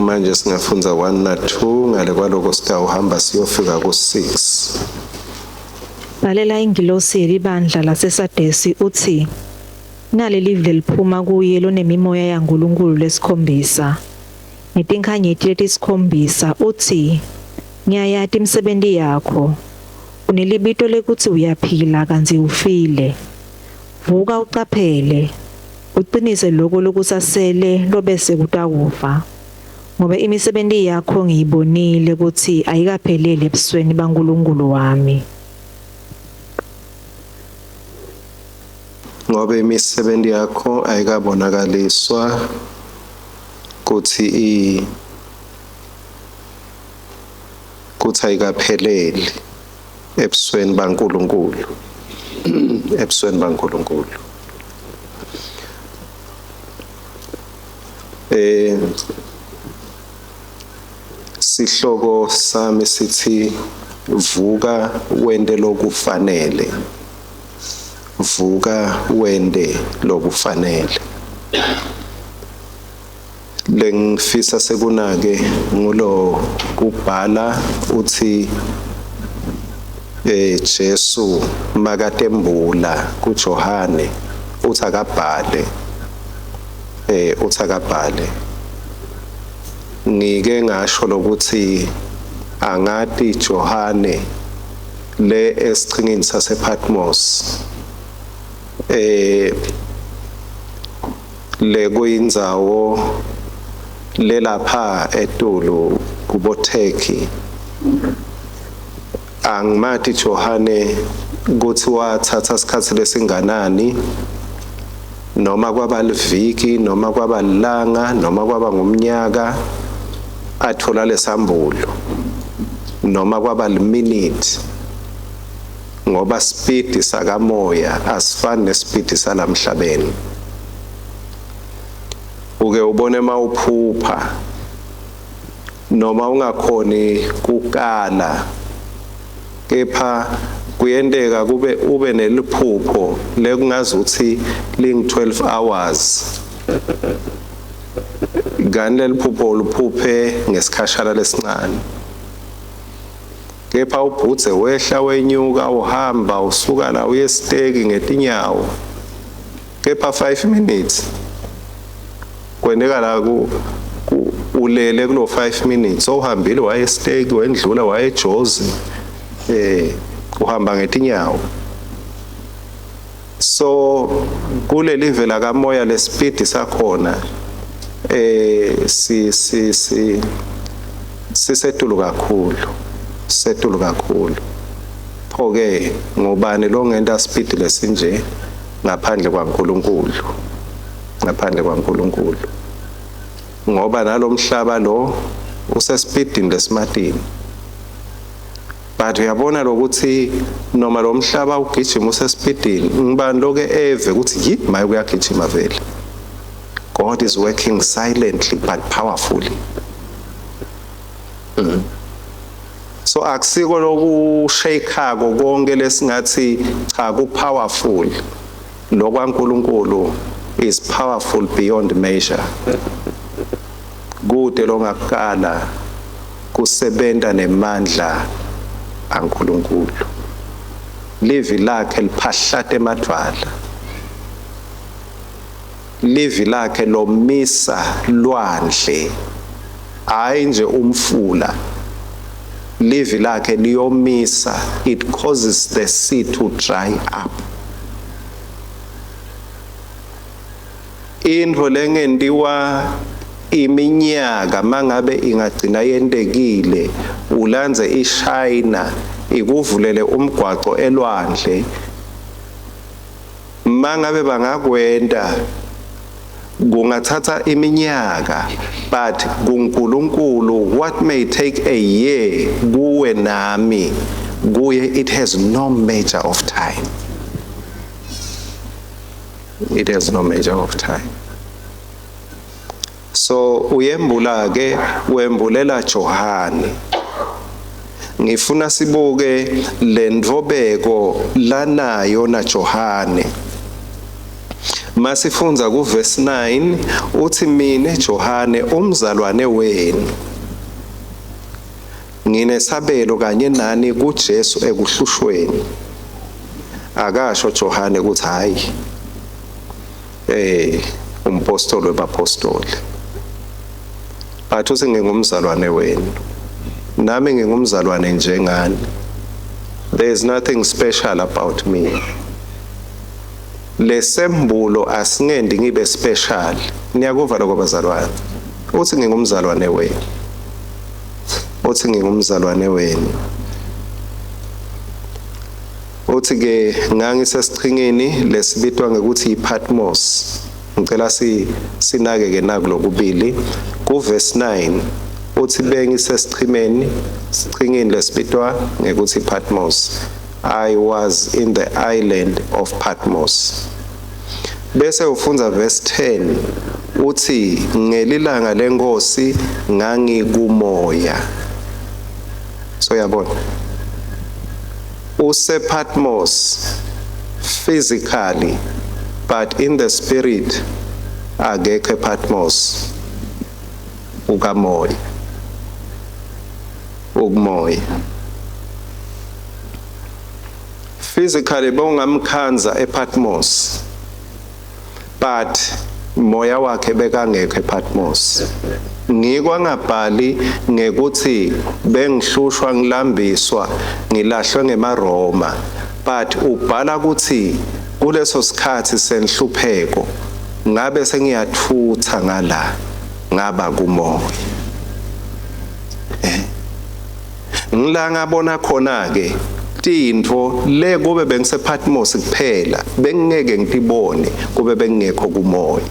manje singafunza 1 na 2 ngale kwaloko sitawuhamba siyofika ku-6. Balela ingilosi yelibandla laseSadesi uthi, nali live liphuma kuye lonemimoya yaNkulunkulu lesikhombisa. Netinkhanyeti letisikhombisa uthi, ngiyayati imisebenzi yakho. Unelibito lekuthi uyaphila kanti ufile. Vuka uqaphele. Uqinise lokho lokusasele lobese kutakufa. Ngoba imisebenzi yakho ngiyibonile ukuthi ayikaphelele ebusweni baNkulunkulu wami. Ngoba imisebenzi yakho ayikabonakaliswa kuthi ayikaphelele ebusweni baNkulunkulu. Ebusweni baNkulunkulu. Sihloko sami sithi vuka wende lokufanele. Vuka wende lokufanele. Lengifisa sekunake ngulo kubhala uthi Jesu makatembula kuJohane uthakabhale ngike ngasho lokuthi angati Johane le esichingini sasePatmos le kuyindzawo lelapha eTulu kuboTurkey. Angimathi Johane kuthi wathatha isikhathi lesinganani noma kwaba liviki noma kwaba lilanga noma kwaba ngomnyaka athola lesambulo noma kwaba liminute, ngoba speed sakamoya asifani nespeed salamhlabeni. Uke ubone mawuphupha noma ungakhoni kukala, kepha kuyendeka kube ube neliphupho lekungazuthi ling 12 hours. Gani leliphupho luphuphe ngesikhashana lesincane. Kepha ubhuthe wehla wenyuka uhamba usuka la uye steki ngetinyawo. Kepha 5 minutes. Kwendeka la ulele kulo 5 minutes ohambile waye steki wendlula waye Jozi uhamba ngetinyawo. So kule live la kamoya le speed sakhona sisetulu kakhulu. Pho-ke ngobani lo ngenta speed lesinje ngaphandle kwaNkulunkulu. Ngoba nalomhlaba lo usespeedini lesimatini. But uyabona lokuthi noma lo mhlaba ugijima usespeedini, ngibani loke eve ukuthi yi maye kuyagijima vele. God is working silently but powerfully. So akusiko lokushaykhako konke lesingathi cha ku powerful. Lo kwaNkulunkulu is powerful beyond measure. Kude longakala kusebenta nemandla aNkulunkulu. Livi lakhe liphahlate emadwala. Livi lakhe lomisa lwandle. Hayi nje umfula. Livi lakhe liyomisa. It causes the sea to dry up. Into lengentiwa iminyaka mangabe ingagcina yendekile ulanze iShayina ikuvulele umgwaqo elwandle, mangabe bangakwenda kungathatha iminyaka, but kuNkulunkulu what may take a year kuwe nami kuye it has no measure of time. It has no measure of time. So uyembula ke wembulela Johane. Ngifuna sibuke lendvobeko lanayo na Johane. Masifunza ku verse 9 uthi mina Johane umzalwane wenu nginesabelo kanye nani kuJesu ekuhlushweni. Akasho Johane ukuthi hayi umpostoli webapostoli. Bathi uthi ngingumzalwane wenu. Nami ngingumzalwane njengani. There is nothing special about me. Lesembulo asingendi ngibe special. Niyakuva lokho bazalwane. Uthi ngingumzalwane wenu. Uthi ngingumzalwane wenu. Uthi ke ngangisesichingeni lesibitwa ngokuthi iPatmos. Ngicela sinake ke nakulokubili ku verse 9 uthi bengisesichimeni sichingeni lesibitwa ngokuthi iPatmos. I was in the island of Patmos. Bese ufunza verse 10 uthi ngelilanga lenkosi ngangikumoya. So yabona usePatmos physically but in the spirit akekho ePatmos ukamoya ukumoya. Physically bongamkhanza ePatmos but moya wakhe bekangekho ePatmos. Ngikwangabhali ngekuthi bengihlushwa ngilambiswa ngilahlwe ngemaRoma but ubhala ukuthi kuleso sikhathi senhlupheko ngabe sengiyathutha ngala ngaba kumoya. Ngila ngabona khona ke tintfo le kube bengisePatmos kuphela bengeke ngitibone kube bengekho kumoya.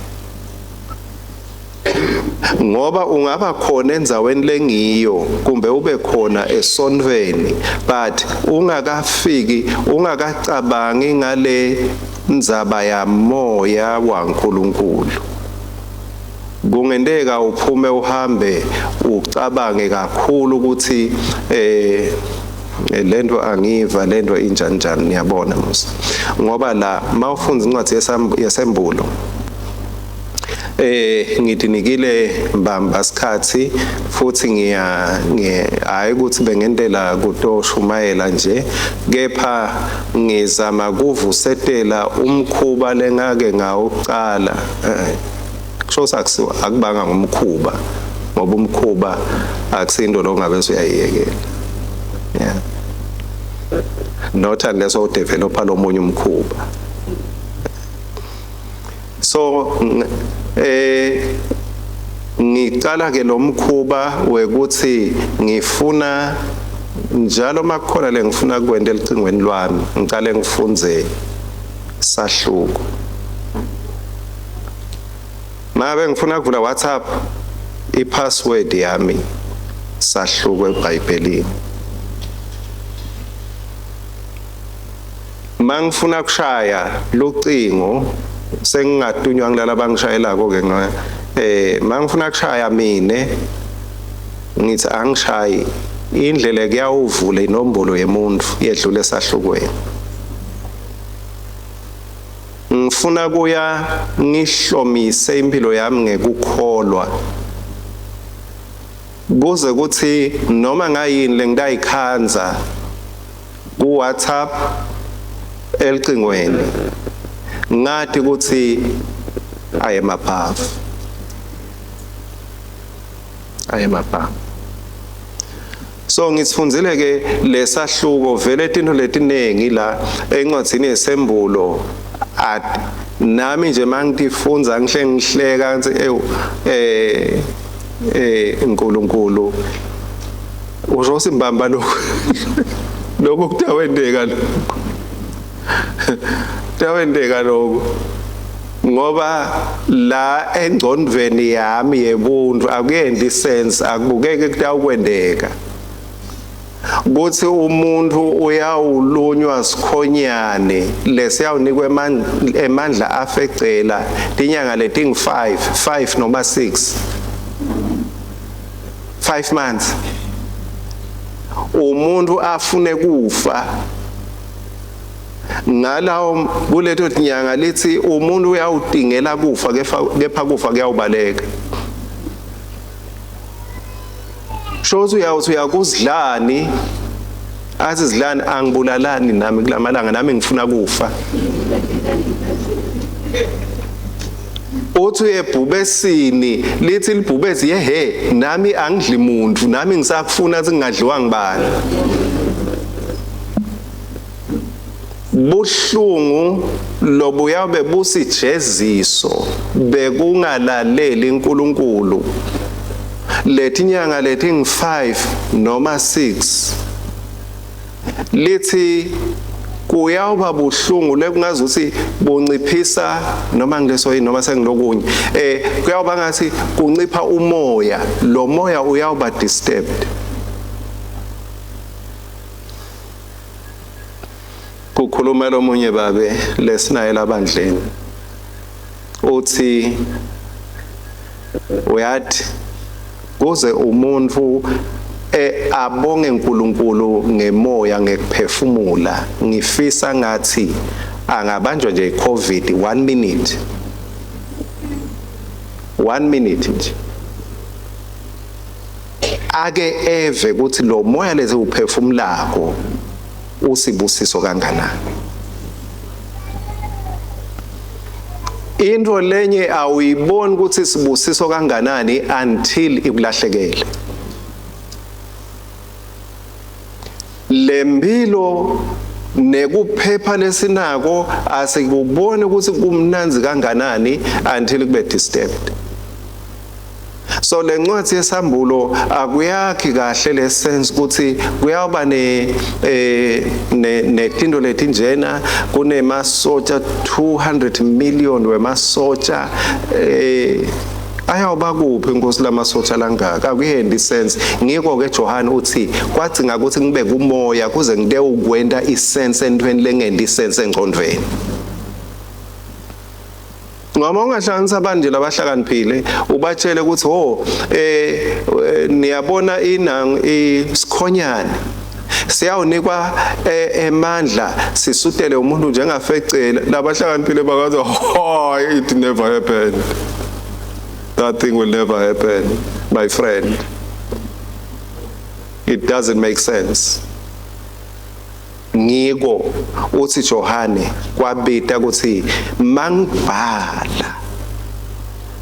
Ngoba ungaba khona endzaweni lengiyo kumbe ube khona esonweni but ungakafiki ungakacabangi ngale ndzaba ya moya waNkulunkulu. Kungendeka uphume uhambe ucabange kakhulu ukuthi lento angiva lento injani njani niyabona musa. Ngoba la mawufunza incwadi yesembulo ngidinikile mbamba sikhathi futhi hayi ukuthi bengendela kutoshumayela nje kepha ngizama kuvusetela umkhuba lengake ngawucala kusho sakusiwa akubanga ngomkhuba ngoba umkhuba akusindo lo ngabe usuyayiyekela. Yeah. Not unless you develop lomunye umkhuba. So ngicala ke lo mkhuba wekuthi ngifuna njalo makukhona le ngifuna kwenda elicingweni lwami ngicale ngifunze sahluko. Mabe ngifuna kuvula WhatsApp ipassword yami sahluko eBhayibhelini. Mangifuna kushaya lucingo sengingatunywa ngilala bangishayelako ke mangifuna kushaya mine ngithi angishayi indlela kuyawuvula inombolo yemuntu yedlule esahlukweni. Ngifuna kuya ngihlomise impilo yami ngekukholwa kuze kuthi noma ngayini lengidayikhanza ku WhatsApp elicingweni ngathi ukuthi I am above. So ngisifundzile ke lesahluko vele into letinengi la encwadzini yesembulo at nami nje mangitifunza ngihleka ngithi uNkulunkulu usho simbamba lokho kutawendeka tawendeka lokho ngoba la engcondweni yami yebuntu akuyendi sense akubukeke kutawukwendeka kuthi umuntu uyawulunywa sikhonyane lesiyawunikwe emandla afecela inyanga leting 5 noma 6 months umuntu afune kufa ngalawo kuletho nyanga lithi umuntu uyawudingela kufa kepha kufa kuyawubaleka. Shothi uyawuthi uyakuzidlani athi izidlani angibulalani nami kulamalanga nami ngifuna kufa. Uthi ebhubesini lithi libhubesi yehe nami angidli muntu nami ngisakufuna ukuthi ngingadliwa ngibani. Buhlungu lobuyabe busijeziso bekungalaleli uNkulunkulu. Lethi nyanga lethi ngi5 noma 6 lithi kuyawuba buhlungu lekungazuthi bunciphisa noma ngileso yini noma sengilokunye kuyawuba ngathi kuncipha umoya, lo moya uyawuba disturbed. Kukhuluma lomunye babe lesinaye labandleni uthi uyathi kuze umuntu abonge uNkulunkulu ngemoya ngekuphefumula ngifisa ngathi angabanjwa nje iCovid 1 minute 1 minute nje ake eve ukuthi lo moya lezi uphefumulako usibusiso kanganani. Into lenye awuyiboni ukuthi sibusiso kanganani until ikulahlekele. Lempilo nekuphepha lesinako asikuboni ukuthi kumnanzi kanganani until kube disturbed. So lencwadi yesambulo akuyakhi kahle lesense ukuthi kuyaba netinto letinjena kunemasotsha 200 million wemasotsha ayawuba kuphi inkosi lamasotsha langaka akuyendi sense. Ngiko ke John uthi kwadinga ukuthi ngibe kumoya kuze ngide ukwenda isense entweni lengendi sense engqondweni. Ngoma ungahlanganisa abanje labahlakaniphile ubatshele ukuthi niyabona isikhonyane siyawunikwa emandla sisutele umuntu njengafecela labahlakaniphile bakathi it never happened. That thing will never happen, my friend. It doesn't make sense. Ngiko uthi Johane kwabita ukuthi mangibhala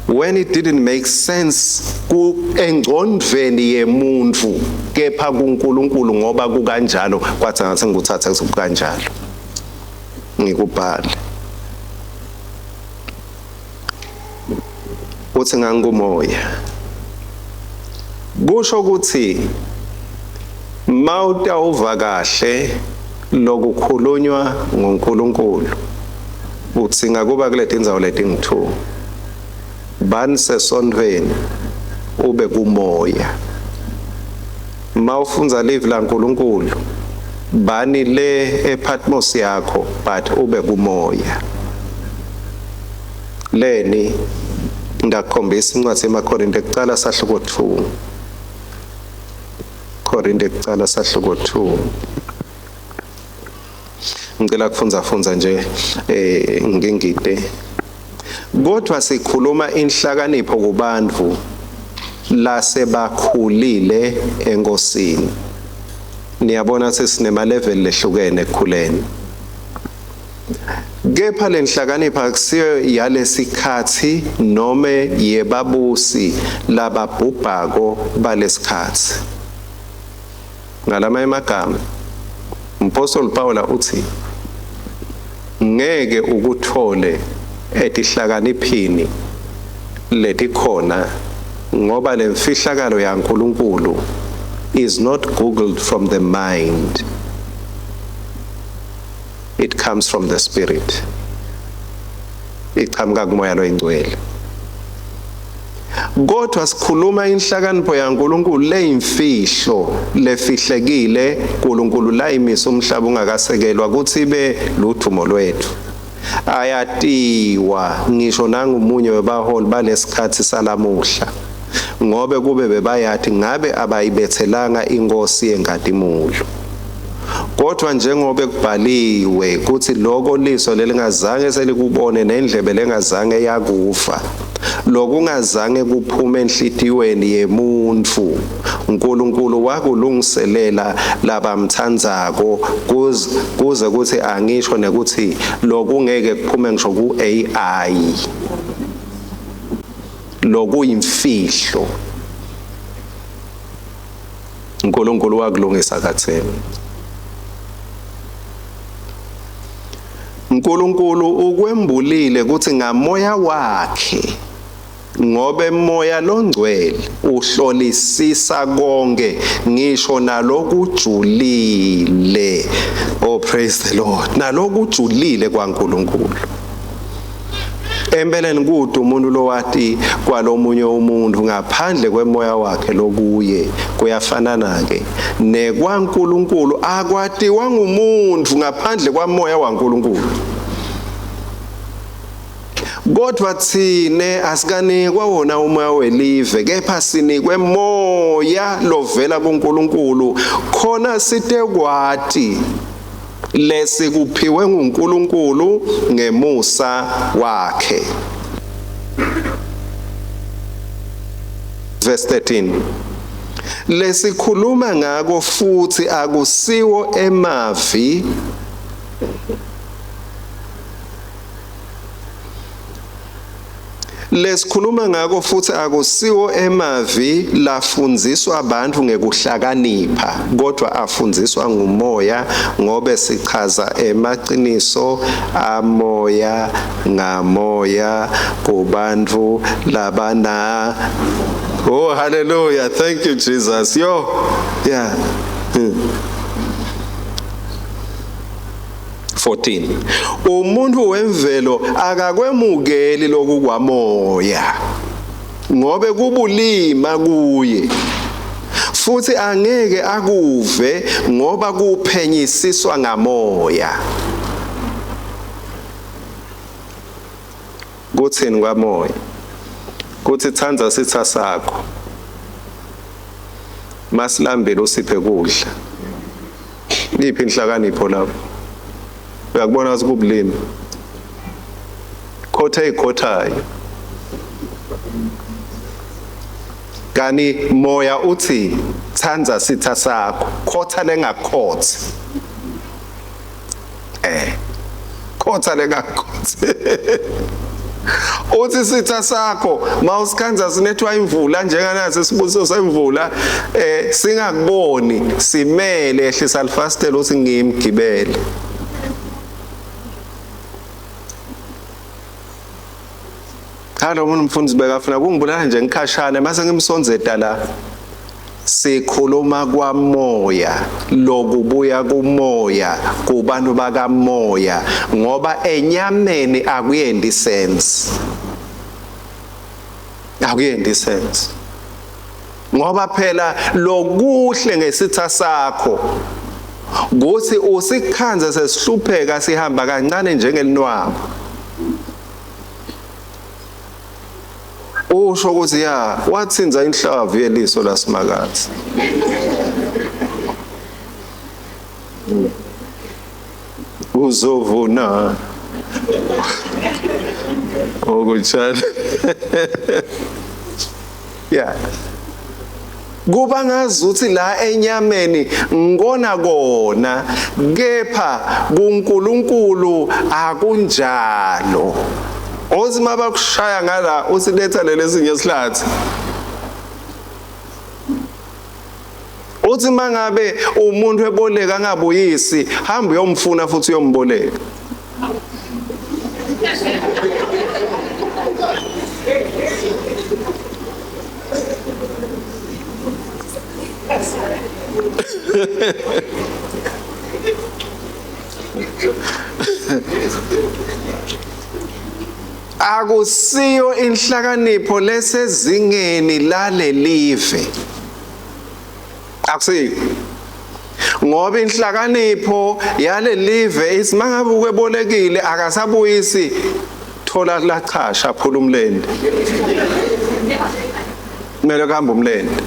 when it didn't make sense ku engqondweni yemuntu kepha kuNkulunkulu ngoba kukanjalo kwathi ngathi ngikuthatha kukanjalo ngikubhala uthi ngangumoya kusho ukuthi mawutawuva kahle lokukhulunywa ngoNkulunkulu uthi ngakuba kuleti indzawo leti ngi2 bani sesondweni ube kumoya mawufunza live la uNkulunkulu bani le ePatmos yakho but ube kumoya. Leni ngakhombisa incwadi emaKorinte kuqala sahluko 2 Korinte kuqala sahluko 2 ngicela kufunza nje ngingide kodwa sikhuluma inhlakanipho kubantu lasebakhulile enkosini. Niyabona sesinema level lehlukene ekukhuleni kepha lenhlakanipho akusiyo yalesikhathi noma yebabusi lababhubhako balesikhathi. Ngalama emagama uMpostoli Paul uthi ngeke ukuthole etihlakaniphini letikhona ngoba lemfihlakalo yaNkulunkulu is not googled from the mind. It comes from the spirit. Iqhamuka kumoya loyingcwele. Kodwa sikhuluma inhlakanipho yaNkulunkulu leyimfihlo lefihlekile uNkulunkulu la imisa umhlaba ungakasekelwa kuthi ibe luthumo lwethu. Ayatiwa ngisho nangumunye webaholi balesikhathi salamuhla ngobe kube bebayathi ngabe abayibethelanga inkosi yenkadimulo kodwa njengoba kubhaliwe kuthi lokho liso lelingazange selikubone nendlebe lengazange yakufa lokungazange kuphume enhlitiyweni yemuntu uNkulunkulu wakulungiselela labamthandzako kuze kuthi angisho nekuthi lokungeke kuphume ngisho ku-AI lokuyimfihlo uNkulunkulu wakulungisa katheni. uNkulunkulu ukwembulile ukuthi ngamoya wakhe ngobe moya longcwele uhlolisisa konke ngisho nalokujulile. Oh, praise the Lord. Nalokujulile kwaNkulunkulu empeleni kude umuntu lo wathi kwalomunye umuntu ngaphandle kwemoya wakhe lokuye kuyafanana ke nekwaNkulunkulu akwatiwa ngumuntu ngaphandle kwamoya waNkulunkulu. Kodwa thine asikanikwa wona umoya welive kepha sinikwe moya lovela kuNkulunkulu khona site kwathi lesikuphiwe nguNkulunkulu ngemusa wakhe. Verse 13. Lesikhuluma ngako futhi akusiwo emavi lesikhuluma ngako futhi akusiwo emavi lafundziswa abantu ngekuhlakanipha kodwa afundziswa ngumoya ngobe sichaza emaqiniso amoya ngamoya kubantu labana. Oh, hallelujah, thank you Jesus. Yo, yeah. 14. Umuntu wemvelo akakwemukeli lokukwamoya ngobe kubulima kuye futhi angeke akuve ngoba kuphenyisiswa ngamoya. Kuthini kwamoya? Kuthi thanza sitha sakho masilambele usiphe kudla. Liphi inhlakanipho lapho? Uyakubona ukuthi kubulimi khotha ekhothayo kani moya uthi thanza sitha sakho khotha lengakhothi khotha lengakhothi uthi sitha sakho mawusikhanza sinethwa imvula njenganathi sibuso semvula singakuboni simele ehlisa lifastela uthi ngimgibele. Halo umuntu mfundisi bekafuna kungibulala nje ngikhashana mase ngimsonzeta la sikhuluma kwamoya lokubuya kumoya kubantu bakamoya ngoba enyameni akuyendi sense ngoba phela lokuhle ngesitha sakho kuthi usikhanza sesihlupheka sihamba kancane njengelinwabo usho ukuthi ya wathinza inhlavu yeliso lasimakazi uzovuna okutshala yeah kuba ngazuthi la enyameni ngona kona kepha kuNkulunkulu akunjalo. Othi mabakushaya ngala usiletha lelesinye isihlathi uthi mangabe umuntu eboleka angabuyisi hamba uyomfuna futhi uyomboleka. Akusiyo inhlakanipho lesezingeni lalelive akusiyo ngoba inhlakanipho yalelive isimanga ukwebolekile akasabuyisi thola lachasha phula umlende kumele kuhamba umlende.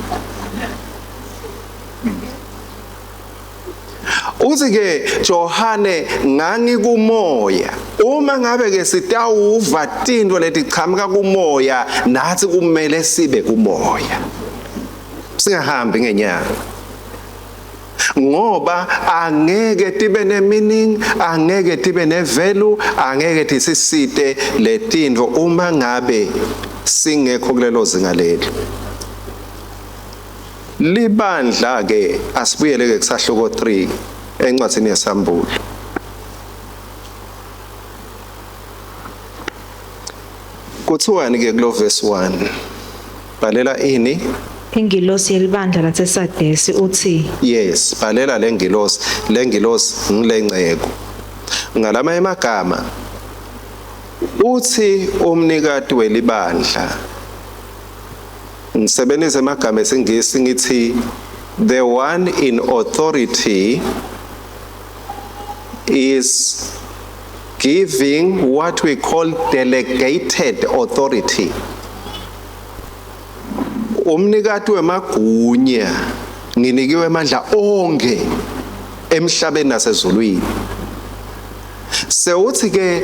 uthi ke Johane ngangikumoya uma ngabe ke sitawuva tinto letichamuka kumoya nathi kumele sibe kumoya singahambi ngenyanga ngoba angeke tibe ne-meaning angeke tibe ne-value angeke tisisite letinto uma ngabe singekho kulelo zinga lelo libandla ke asibuyele ke kusahluko 3 encwadini yesambulo kuthiwani ke kulo verse 1 balela ini Ingilosi yelibandla laseSadesi uthi yes balela lengilosi ngilenceko ngalama emagama uthi umnikati welibandla ngisebenzisa amagama esingisi ngithi the one in authority is giving what we call delegated authority umnikati wemagunya nginikiwe amandla onke emhlabeni nasezulwini sewuthi ke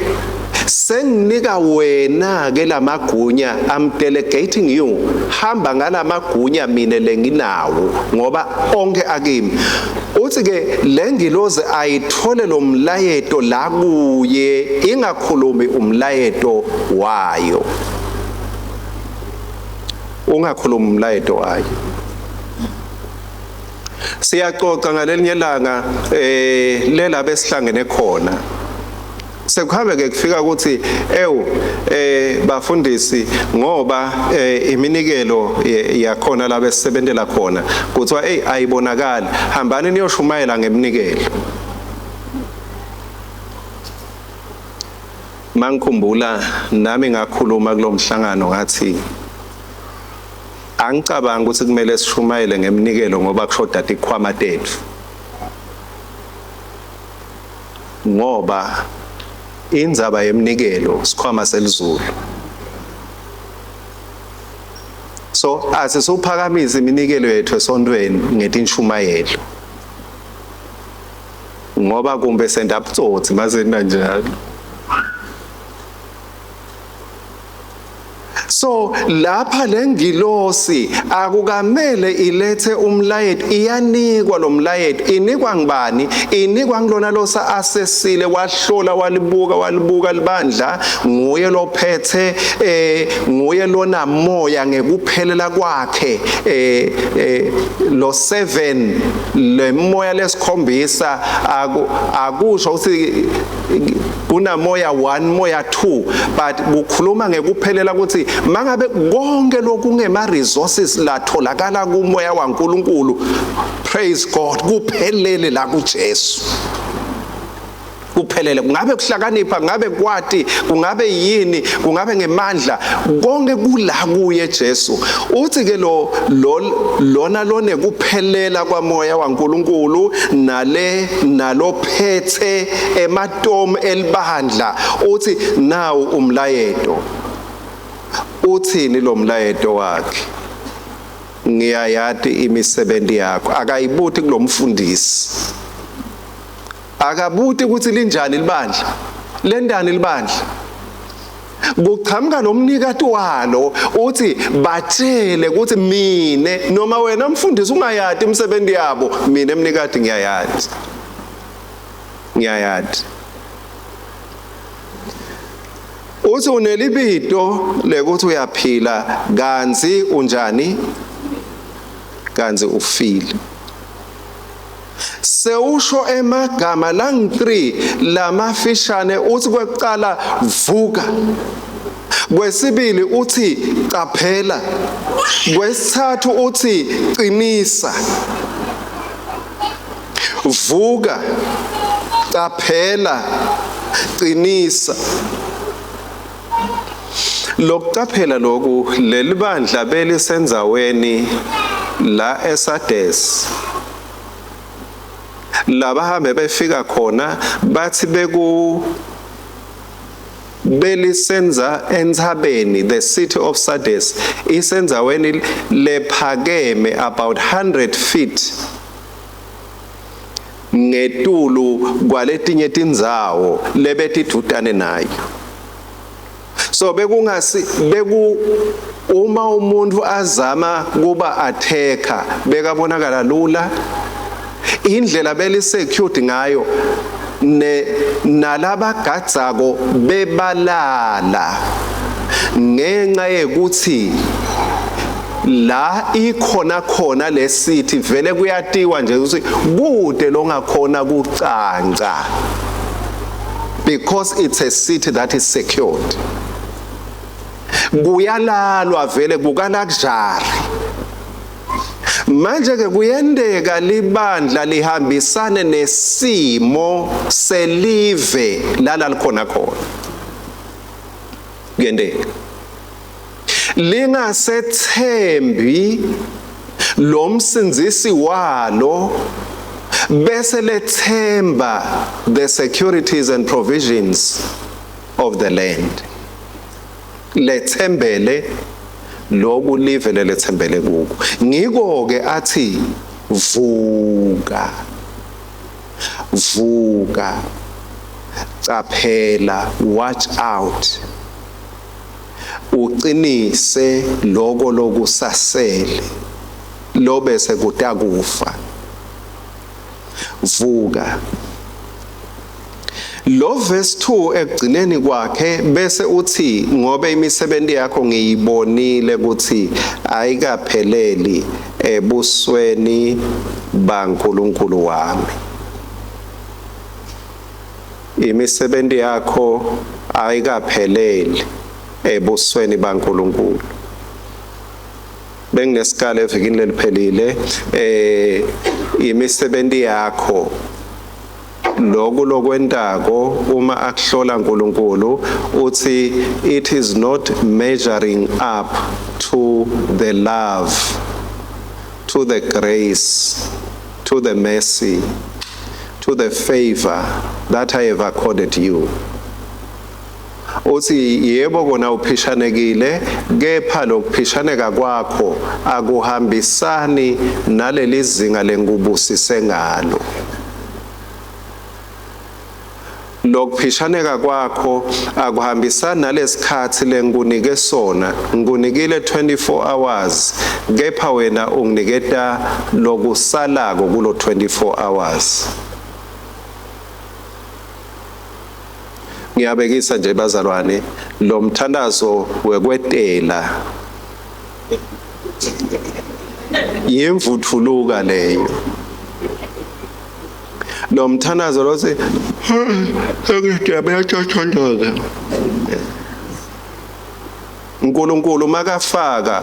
senginika wena ke lamagunya I'm delegating you hamba ngalamagunya mina lenginawo ngoba onke akimi uthi ke lengilozi ayithole lo mlayeto la kuye ingakhulumi umlayeto wayo ungakhuluma umlayeto wayo siyaxoxa ngalelinye ilanga lela besihlangene khona sekuhambe ke kufika ukuthi bafundisi ngoba iminikelo yakhona la besebenzela khona kuthiwa ayibonakali hambani niyoshumayela ngeminikelo mangikhumbula nami ngakhuluma kulomhlangano ngathi angicabanga ukuthi kumele sishumayele ngeminikelo ngoba kushoda ikhwama tethu ngoba indzaba yeminikelo sikhwama selizulu so asisuphakamisa iminikelo yethu esontweni ngetinshumayelo ngoba kumbe senda butsotsi mazena njalo so lapha lengilosi akukamele ilethe umlayeto iyanikwa lo mlayeto inikwa ngibani inikwa ngilona losa asesile wahlola walibuka libandla nguye lophethe nguye lona moya ngekuphelela kwakhe lo 7 lemoya lesikhombisa akusho ukuthi kunamoya 1 moya 2 but kukhuluma ngekuphelela ukuthi mangabe konke lokungema resources latholakala kumoya waNkulunkulu praise God kuphelele la kuJesu kuphelele kungabe kuhlakanipha ngabe kwati kungabe yini kungabe ngemandla konke kula kuye Jesu uthi ke lona lone kuphelela kwamoya waNkulunkulu nalophethe ematomu elibandla uthi nawu umlayeto uthini lo mlayeto wakhe ngiyayati imisebenzi yakho akayibuthi kulomfundisi akabuthi ukuthi linjani libandla lendani libandla kuqhamuka nomnikati walo uthi batshele ukuthi mine noma wena mfundisi ungayati imisebenzi yabo mina emnikati ngiyayati uthi unelibito lekuthi uyaphila kanzi unjani kanzi ufile sewusho emagama lang3 lamafishane uthi kwekuqala vuka kwesibili uthi qaphela kwesithathu uthi qinisa vuka qaphela qinisa lokuqaphela lokhu lelibandla belisenzaweni la eSardes labahambe befika khona bathi belisenza enthabeni the city of Sardes isenzaweni lephakeme about 100 feet ngetulu kwaletinye tindzawo lebetidutane nayo. So uma umuntu azama kuba attacker bekabonakala lula, indlela beli-secured ngayo nalabagadzako bebalala ngenxa yekuthi la ikhona le city vele kuyatiwa nje ukuthi kude longakhona kucanca, because it's a city that is secured. Kuyalalwa vele kuka-luxury. Manje ke kuyendeka libandla lihambisane nesimo selive lala likhona khona. Kuyendeka lingasethembi lo msindzisi walo bese lethemba the securities and provisions of the land. Lethembele loku live lelethembele kuko. Ngiko ke athi vuka, vuka, caphela, watch out, uqinise loko lokusasele lobese kutakufa. Vuka. Lo verse 2 ekugcineni kwakhe bese uthi ngobe imisebenzi yakho ngiyibonile ukuthi ayikapheleli ebusweni baNkulunkulu wami. Imisebenzi yakho ayikapheleli ebusweni baNkulunkulu. Benginesikala evikini leliphelile imisebenzi yakho lokho lokwentako uma akuhlola uNkulunkulu uthi it is not measuring up to the love, to the grace, to the mercy, to the favor that I have accorded you. Uthi yebo kona uphishanekile, kepha lokuphishaneka kwakho akuhambisani naleli zinga lengubusise ngalo. Lokuphishaneka kwakho akuhambisani nalesikhathi lengunike sona. Ngunikile 24 hours, kepha wena unginiketa lokusalako kulo 24 hours. Ngiyabekisa nje bazalwane, lo mthandazo wekwetela yemvuthuluka leyo. Lo mthandazo lothi ngiyabeyachochondoza. uNkulunkulu makafaka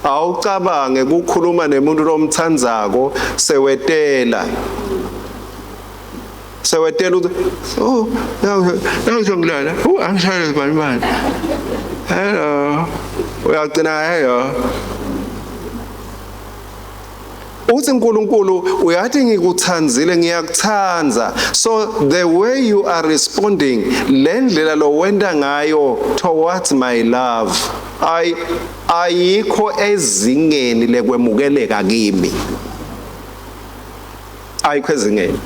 awucabange ukukhuluma nemuntu lomthandzako sewetela. Sewetela uthi oh ngizongilala angishaye bani. Hello. Uyagcina hello. Uthi uNkulunkulu uyathi ngikuthandzile ngiyakuthandza. So the way you are responding lendlela lo wenda ngayo towards my love ayikho ezingeni lekwemukeleka kimi. Ayikho ezingeni.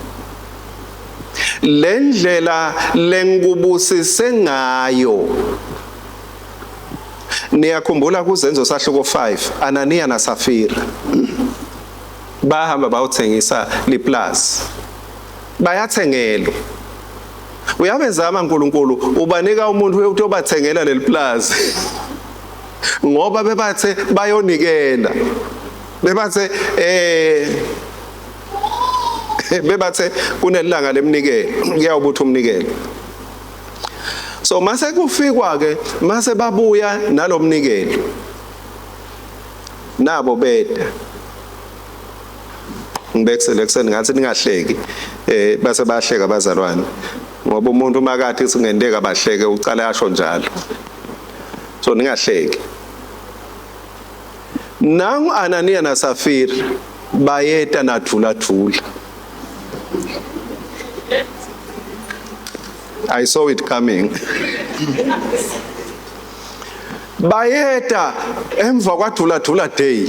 Lendlela lengubusise ngayo. Niyakhumbula kuzenzo sahluko 5 Ananiya naSafira bahamba bawuthengisa liplaza. Bayathengelwa. Uyabezama uNkulunkulu ubanika umuntu ukuthi obathengela leliplaza. Ngoba bebathe bayonikela. Bebathe bebathe kunelanga lemnikelo kuyawubuthi umnikelo. So mase kufikwa ke mase babuya nalomnikelo. Nabo beda. Ngibekisele kuseni ngathi ningahleki base bahleka abazalwane ngoba umuntu makathi singendeka bahleke ucala yasho njalo. So ningahleki. Nangu Ananiya naSafira bayeta nathula thula. I saw it coming. Bayeta emva kwathula thula day.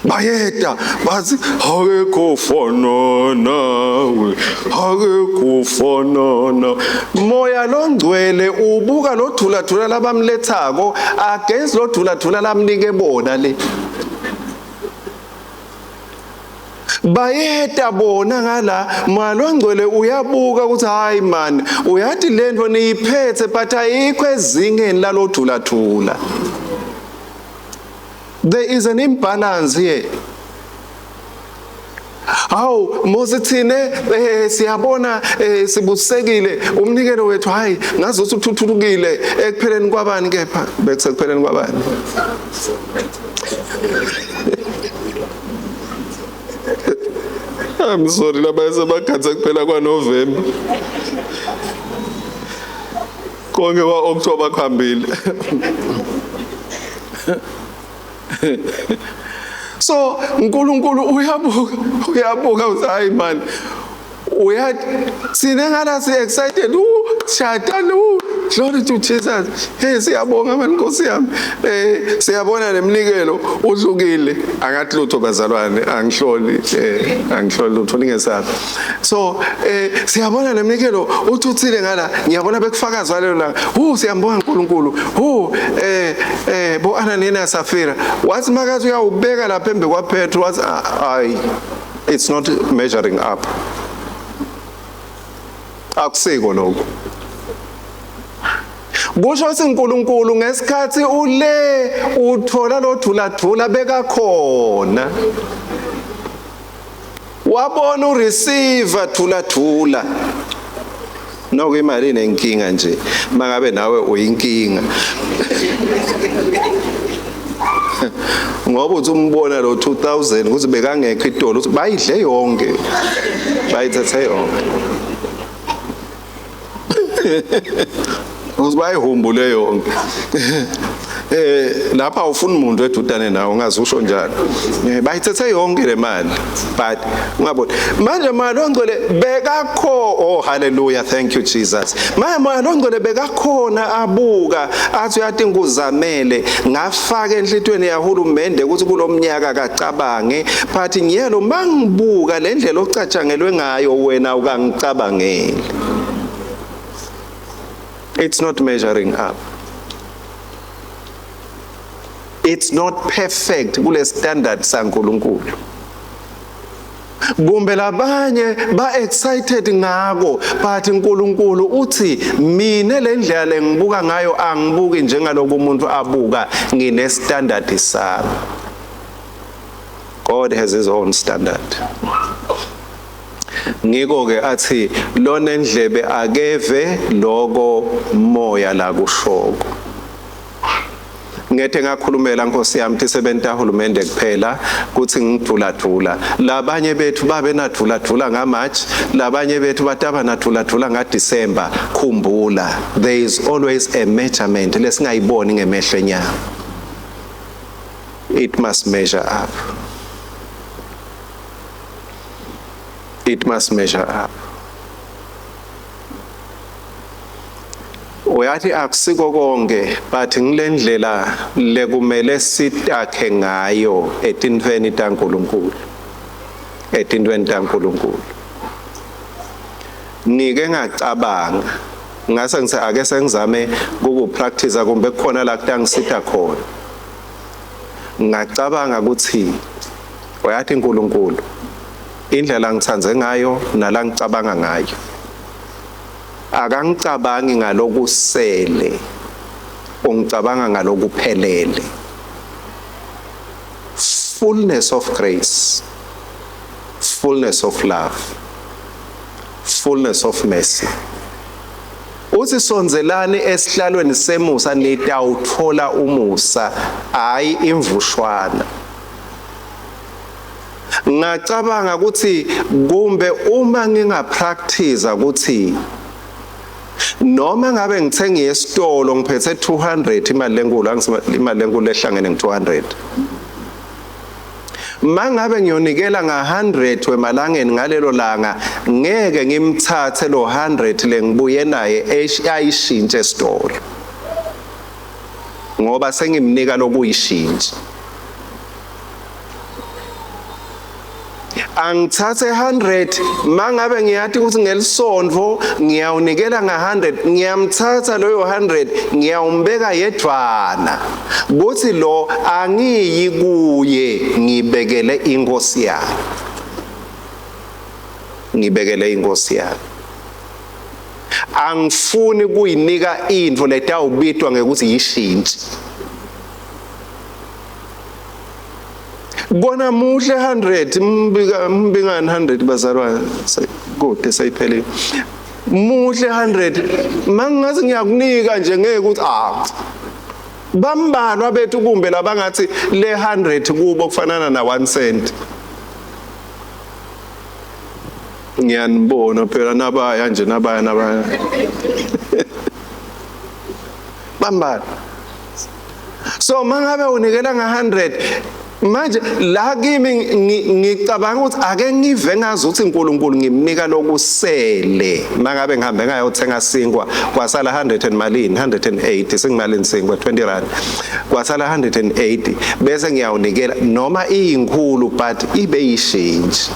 bayeda bathi akekho fana nawe, akekho fana nawe. Moya longcwele ubuka lo thula labamlethako against lo thula lamnike bona le. Bayeda bona ngala malongcwele uyabuka ukuthi hayi man uyathi lento niyiphethe but ayikho ezingeni lalo thula. There is an imbalance here. Hawu mosithine siyabona sibusekile umnikelo wethu hayi ngazuthi uthuthukile ekupheleni kwabani kepha bekusepheleni kwabani. I'm sorry laba sebagatha kuphela kwaNovember. Konke kwaOctober kuhambile. So uNkulunkulu uyabuka uthi hayi man uyathi sine ngala si excited shada glory to Jesus. Hey siyabonga mani Nkosi yami. Siyabona nemnikelo uhlukile angathi lutho bazalwane angihloli lutho ningesabi. So siyabona nemnikelo uthuthile ngala ngiyabona bekufakaza leyo la. Siyambonga uNkulunkulu. Bo Ananina Safira. Wathi makathi uyawubeka lapha embe kwa Petro wathi it's not measuring up. Akusiko lokho. Kusho ukuthi uNkulunkulu ngesikhathi ule uthola lo thula beka khona. Wabona ureceiver thula. Noko imali inenkinga nje. Mangabe nawe uyinkinga. Ngoba uthi umbona lo 2000 ukuthi bekangekho idolo ukuthi bayidle yonke. Bayithethe yonke. Uzibayihumbule yonke. Lapha ufuna umuntu edudane nawe ungazusho njalo. Bayithethe yonke le mali. But ungabona manje malongcwele bekakho hallelujah thank you Jesus. Manje malongcwele bekakhona abuka athi uyadinga uzamele ngafaka enhlitweni yahulumende ukuthi kulomnyaka kacabange but ngiyelo mangibuka le ndlela ocatshangelwe ngayo wena ukangicabangeli. It's not measuring up. It's not perfect kule standard saNkulunkulu. Kumbe labanye ba excited ngako but uNkulunkulu uthi mina le ndlela lengibuka ngayo angibuki njengaloko umuntu abuka ngine standard sami. God has his own standard. Ngiko ke athi lona endlebe akeve loko moya la kushoko. Ngethe ngakhulumela Nkosi yami thi sebenta hulumende kuphela kuthi ngidula labanye bethu babe nadula nga March labanye bethu bataba nadula nga December. Khumbula there is always a measurement lesingayiboni ngemehlo enyama. It must measure up. It must measure up. Uyathi akusiko konke but ngilendlela lekumele sitakhe ngayo etintweni taNkulunkulu. Etintweni taNkulunkulu. Ngike ngacabanga ngase ngithi ake sengizame ukupractice kumbe kukhona la kutangisitha khona. Ngacabanga ukuthi uyathi uNkulunkulu indlela ngithanze ngayo nala ngicabanga ngayo. Akangicabangi ngalokusele, ungicabanga ngalokuphelele. Fullness of grace, fullness of love, fullness of mercy. Uthi sonzelani esihlalweni semusa nitawuthola umusa, hayi imvushwana. Ngacabanga ukuthi kumbe uma ngingapractice ukuthi noma ngabe ngithenga esitolo ngiphethe 200 imali lenkulu ehlangene nge200. Mangabe ngiyonikela nga100 wemalangeni ngalelo langa ngeke ngimthathe lo 100 lengibuye naye ayishintshe esitolo. Ngoba sengimnika lokuyishintsha. angithathe 100 mangabe ngiyathi ukuthi ngelisondvo ngiyawunikela nga100 ngiyamthatha loyo 100 ngiyawumbeka yedwana kuthi lo angiyi kuye ngibekele inkosi yakhe angifuni kuyinika into letawubitwa ngekuthi yishintshi bona muhle 100 mbingani 100 bazalwane kude sayiphelile muhle 100 mangathi ngiyakunika nje ngeke ukuthi bambalwa bethu kumbe labangathi le 100 kubo kufanana na 1 cent ngiyanibona phela nabaya nje nabaya bambalwa so mangabe unikela nga100 manje la kimi ngicabanga ukuthi ake ngive ngazi ukuthi uNkulunkulu ngimnika lokusele mangabe ngihambe ngayothenga sinkwa kwasala 100 and malini 180 singimalini sinkwa 20 rand kwasala 180 bese ngiyawunikela noma iyinkulu but ibe yishinji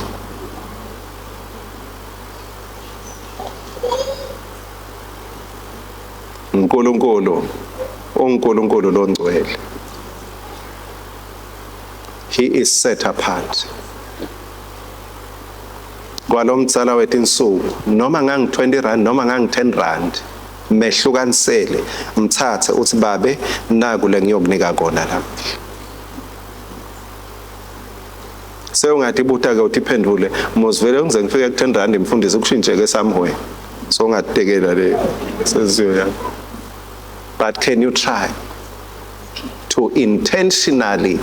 uNkulunkulu longcwele. He is set apart. Kwalomtsala wethu insuku noma ngangi 20 rand noma ngangi 10 rand mehlukanisele mthathe uthi babe naku le ngiyokunika kona la. Sewungathi buta ke uthi phendule mozivele ngize ngifike ku 10 rand imfundisi ukushintshe somewhere. So ungatekela le senziyo yakho. But can you try to intentionally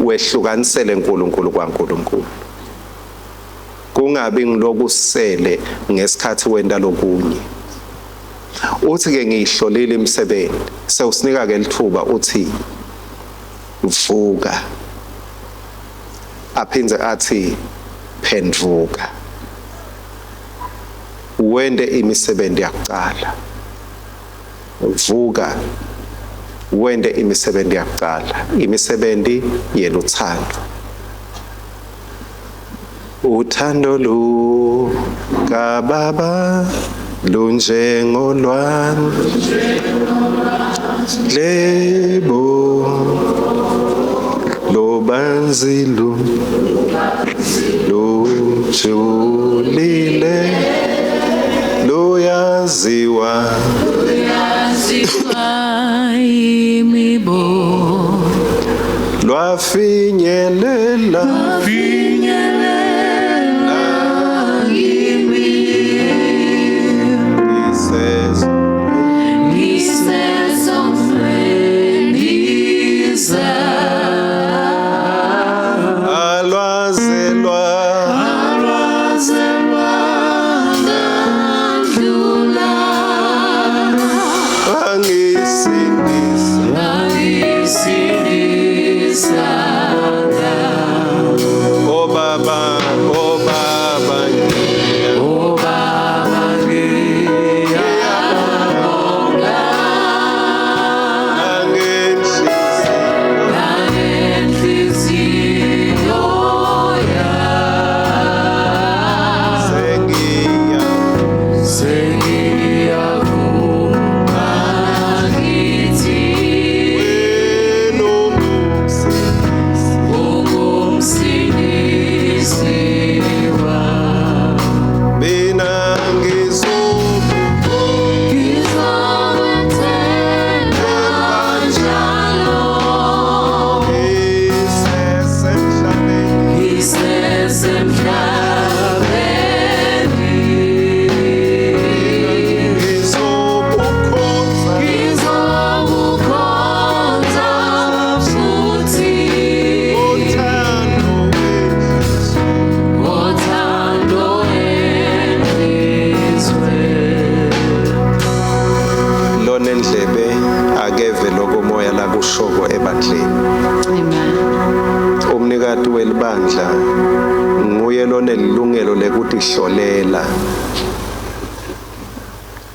wehlukanisele uNkulunkulu kwaNkulunkulu? Kungabi ngilokusele ngesikhathi wenda lokunye. Uthi ke ngiyihlolile imisebenzi sewusinika ke lithuba uthi vuka. Aphinze athi phendvuka. Wende imisebenzi yakuqala. Vuka wende imisebenzi yakuqala, imisebenzi yeluthando. Uthando lu kaBaba lunjengolwandle lebo lobanzi lujulile luyaziwa imibo lwafinyelela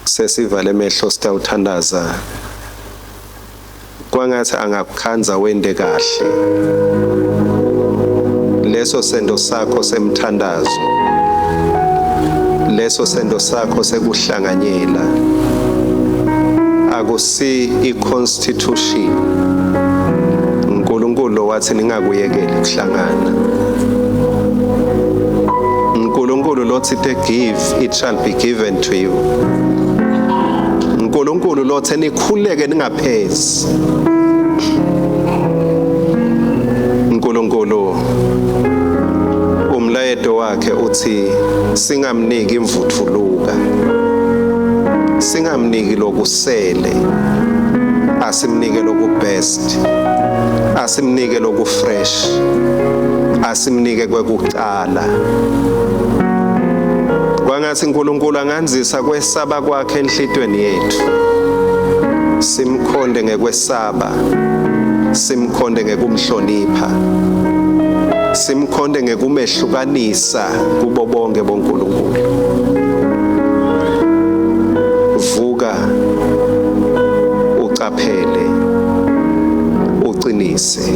sesivale emehlo sitawuthandaza kwangathi angakukhanza wende kahle leso sendo sakho semthandazo, leso sendo sakho sekuhlanganyela, akusi i-constitution. uNkulunkulu wathi ningakuyekeli ukuhlangana. uNkulunkulu lothi to give, it shall be given to you. uNkulunkulu lothi nikhuleke ningaphezi. uNkulunkulu umlayeto wakhe uthi singamniki imvuthuluka, singamniki lokusele, asimnike lokubest, asimnike lokufresh, asimnike kwekucala. Kwangathi uNkulunkulu anganzisa kwesaba kwakhe enhlitweni yethu, simkhonde ngekwesaba, simkhonde ngekumhlonipha, simkhonde ngekumehlukanisa kubo bonke boNkulunkulu. Vuka ucaphele, uqinise.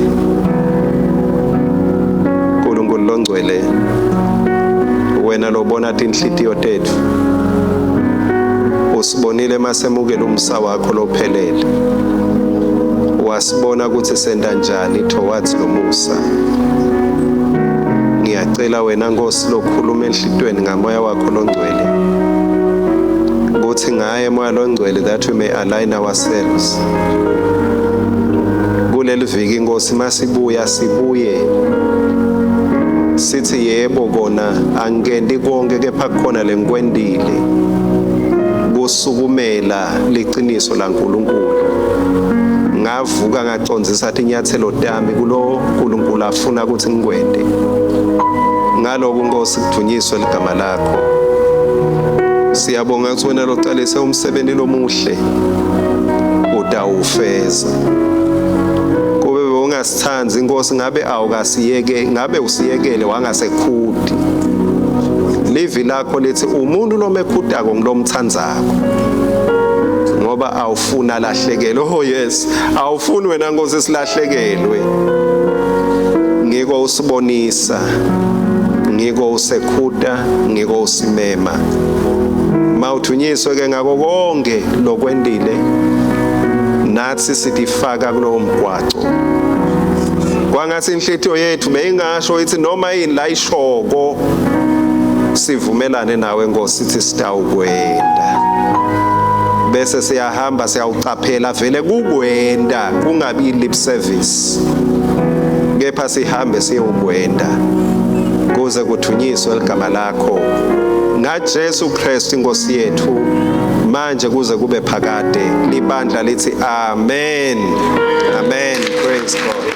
uNkulunkulu longcwele, wena lobona inhlitiyo tethu, usibonile masemukela umsa wakho lophelele, wasibona ukuthi senda njani towards lo musa. Ngiyacela wena Nkosi lokhuluma enhlitweni ngamoya wakho longcwele, ukuthi ngaye moya longcwele that we may align ourselves. Kuleli viki Nkosi masibuya sibuye sithi yebo kona angikendi konke kepha khona lenkwendile kusukumela liqiniso laNkulunkulu. Ngavuka ngacondzisa inyathelo tami kulo uNkulunkulu afuna ukuthi ngikwende. Ngaloko Nkosi kudunyiswe ligama lakho. Siyabonga ukuthi wena loqalise umsebenzi lomuhle utawufeza. Kube ungasithanzi Nkosi ngabe awukasiyeke, ngabe usiyekele wangasekhudi. Livi lakho lithi umuntu lomekhudako ngilomthandzako. Ngoba awufuna lahlekele. Oh yes, awufuni wena Nkosi silahlekelwe. Ngiko usibonisa, ngiko usekhuda, ngiko usimema. Mawuthunyiswe ke ngako konke lokwendile, nathi sitifaka kulowo mgwaco. Kwangathi inhlitiyo yethu beyingasho ithi noma yini la ishoko, sivumelane nawe Nkosi sithi sitawukwenda. Bese siyahamba siyawucaphela vele kukwenda, kungabi lip service. Kepha sihambe siyokwenda kuze kuthunyiswe igama lakho ngaJesu Kristu Nkosi yethu, manje kuze kube phakade. Libandla lithi amen. Amen. Praise God.